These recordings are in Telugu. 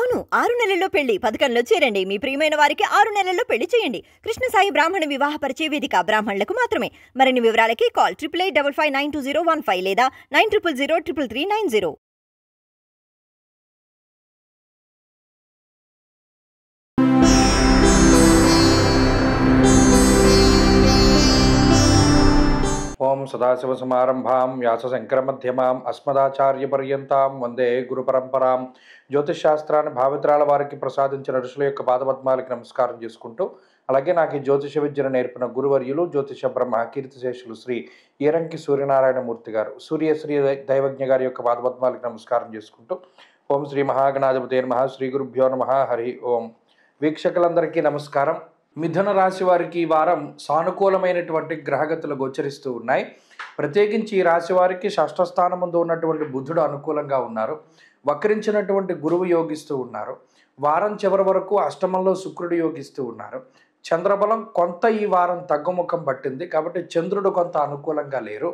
అవును 6 నెలల్లో పెళ్లి పథకంలో చేరండి. మీ ప్రియమైన వారికి 6 నెలల్లో పెళ్లి చేయండి. కృష్ణ సాయి బ్రాహ్మణ వివాహ పరిచయ వేదిక బ్రాహ్మణులకు మాత్రమే. మరిన్ని వివరాలకి కాల్ 8855592015 లేదా 9000333990. ఓం సదాశివసమారంభాం వ్యాసశంకరమధ్యమాం అస్మదాచార్యపర్యంతాం వందే గురు పరంపరాం. జ్యోతిషశాస్త్రాన్ని భావితరాల వారికి ప్రసాదించిన ఋషుల యొక్క పాదపద్మాలకి నమస్కారం చేసుకుంటూ, అలాగే నాకు ఈ జ్యోతిష విద్యను నేర్పిన గురువర్యులు జ్యోతిష బ్రహ్మ కీర్తిశేషులు శ్రీ ఈరంకి సూర్యనారాయణమూర్తి గారు శ్రీ దైవజ్ఞ గారి యొక్క పాదపద్మాలకి నమస్కారం చేసుకుంటూ, ఓం శ్రీ మహాగణాధిపతే నమః, శ్రీ గురుభ్యో నమః, హరి ఓం. వీక్షకులందరికీ నమస్కారం. మిథున రాశి వారికి ఈ వారం సానుకూలమైనటువంటి గ్రహగతులు గోచరిస్తూ ఉన్నాయి. ప్రత్యేకించి ఈ రాశి వారికి షష్ఠ స్థానం ముందు ఉన్నటువంటి బుధుడు అనుకూలంగా ఉన్నారు. వక్రించినటువంటి గురువు యోగిస్తూ ఉన్నారు. వారం చివరి వరకు అష్టమంలో శుక్రుడు యోగిస్తూ ఉన్నారు. చంద్రబలం కొంత ఈ వారం తగ్గుముఖం పట్టింది కాబట్టి చంద్రుడు కొంత అనుకూలంగా లేరు.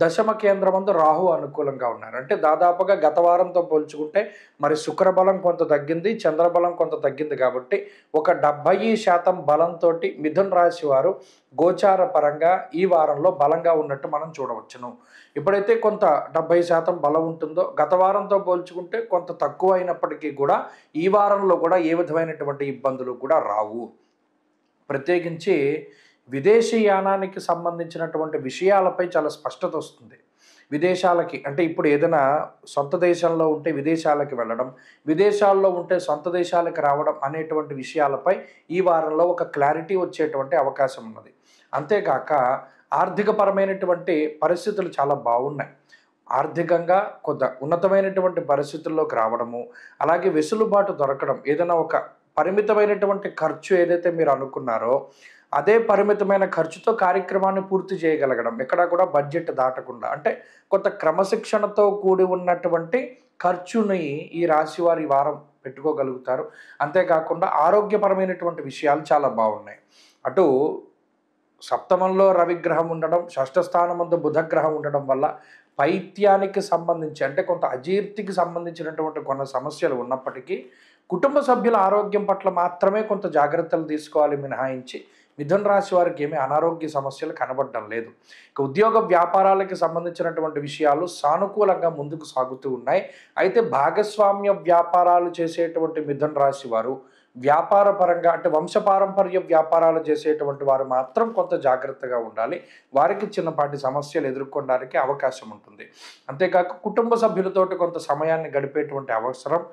దశమ కేంద్రమందు రాహు అనుకూలంగా ఉన్నారు. అంటే దాదాపుగా గత వారంతో పోల్చుకుంటే మరి శుక్రబలం కొంత తగ్గింది, చంద్రబలం కొంత తగ్గింది. కాబట్టి ఒక 70% బలంతో మిథున రాశి వారు గోచార పరంగా ఈ వారంలో బలంగా ఉన్నట్టు మనం చూడవచ్చును. ఎప్పుడైతే కొంత 70% బలం ఉంటుందో గత వారంతో పోల్చుకుంటే కొంత తక్కువ అయినప్పటికీ కూడా ఈ వారంలో కూడా ఏ విధమైనటువంటి ఇబ్బందులు కూడా రావు. ప్రత్యేకించి విదేశీయానానికి సంబంధించినటువంటి విషయాలపై చాలా స్పష్టత వస్తుంది. విదేశాలకి అంటే ఇప్పుడు ఏదైనా సొంత దేశంలో ఉంటే విదేశాలకి వెళ్ళడం, విదేశాల్లో ఉంటే సొంత దేశాలకు రావడం అనేటువంటి విషయాలపై ఈ వారంలో ఒక క్లారిటీ వచ్చేటువంటి అవకాశం ఉన్నది. అంతేకాక ఆర్థికపరమైనటువంటి పరిస్థితులు చాలా బాగున్నాయి. ఆర్థికంగా కొంత ఉన్నతమైనటువంటి పరిస్థితుల్లోకి రావడము, అలాగే వెసులుబాటు దొరకడం, ఏదైనా ఒక పరిమితమైనటువంటి ఖర్చు ఏదైతే మీరు అనుకున్నారో అదే పరిమితమైన ఖర్చుతో కార్యక్రమాన్ని పూర్తి చేయగలగడం, ఎక్కడా కూడా బడ్జెట్ దాటకుండా, అంటే కొంత క్రమశిక్షణతో కూడి ఉన్నటువంటి ఖర్చుని ఈ రాశి వారి వారం పెట్టుకోగలుగుతారు. అంతేకాకుండా ఆరోగ్యపరమైనటువంటి విషయాలు చాలా బాగున్నాయి. అటు సప్తమంలో రవిగ్రహం ఉండడం, షష్ఠ స్థానమందు బుధగ్రహం ఉండడం వల్ల పైత్యానికి సంబంధించి అంటే కొంత అజీర్తికి సంబంధించినటువంటి కొన్ని సమస్యలు ఉన్నప్పటికీ కుటుంబ సభ్యుల ఆరోగ్యం పట్ల మాత్రమే కొంత జాగ్రత్తలు తీసుకోవాలి మినహాయించి మిథున రాశి వారికి ఏమీ అనారోగ్య సమస్యలు కనబడడం లేదు. ఇక ఉద్యోగ వ్యాపారాలకి సంబంధించినటువంటి విషయాలు సానుకూలంగా ముందుకు సాగుతూ ఉన్నాయి. అయితే భాగస్వామ్య వ్యాపారాలు చేసేటువంటి మిథున రాశి వారు వ్యాపార పరంగా అంటే వంశపారంపర్య వ్యాపారాలు చేసేటువంటి వారు మాత్రం కొంత జాగ్రత్తగా ఉండాలి. వారికి చిన్నపాటి సమస్యలు ఎదుర్కొనడానికి అవకాశం ఉంటుంది. అంతేకాక కుటుంబ సభ్యులతోటి కొంత సమయాన్ని గడిపేటువంటి అవసరం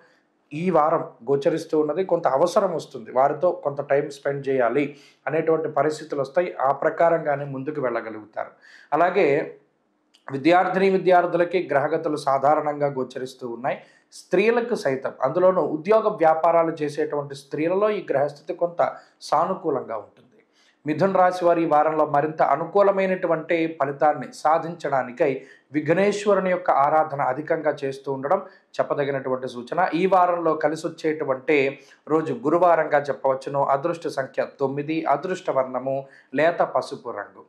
ఈ వారం గోచరిస్తూ ఉన్నది. కొంత అవసరం వస్తుంది, వారితో కొంత టైం స్పెండ్ చేయాలి అనేటువంటి పరిస్థితులు వస్తాయి. ఆ ప్రకారంగానే ముందుకు వెళ్ళగలుగుతారు. అలాగే విద్యార్థులకి గ్రహగతులు సాధారణంగా గోచరిస్తూ ఉన్నాయి. స్త్రీలకు సైతం, అందులోనూ ఉద్యోగ వ్యాపారాలు చేసేటువంటి స్త్రీలలో ఈ గ్రహస్థితి కొంత సానుకూలంగా ఉంటుంది. మిథున రాశి వారి ఈ వారంలో మరింత అనుకూలమైనటువంటి ఫలితాన్ని సాధించడానికై విఘ్నేశ్వరుని యొక్క ఆరాధన అధికంగా చేస్తూ ఉండడం చెప్పదగినటువంటి సూచన. ఈ వారంలో కలిసి వచ్చేటువంటి రోజు గురువారంగా చెప్పవచ్చును. అదృష్ట సంఖ్య 9, అదృష్ట వర్ణము లేత పసుపు రంగు.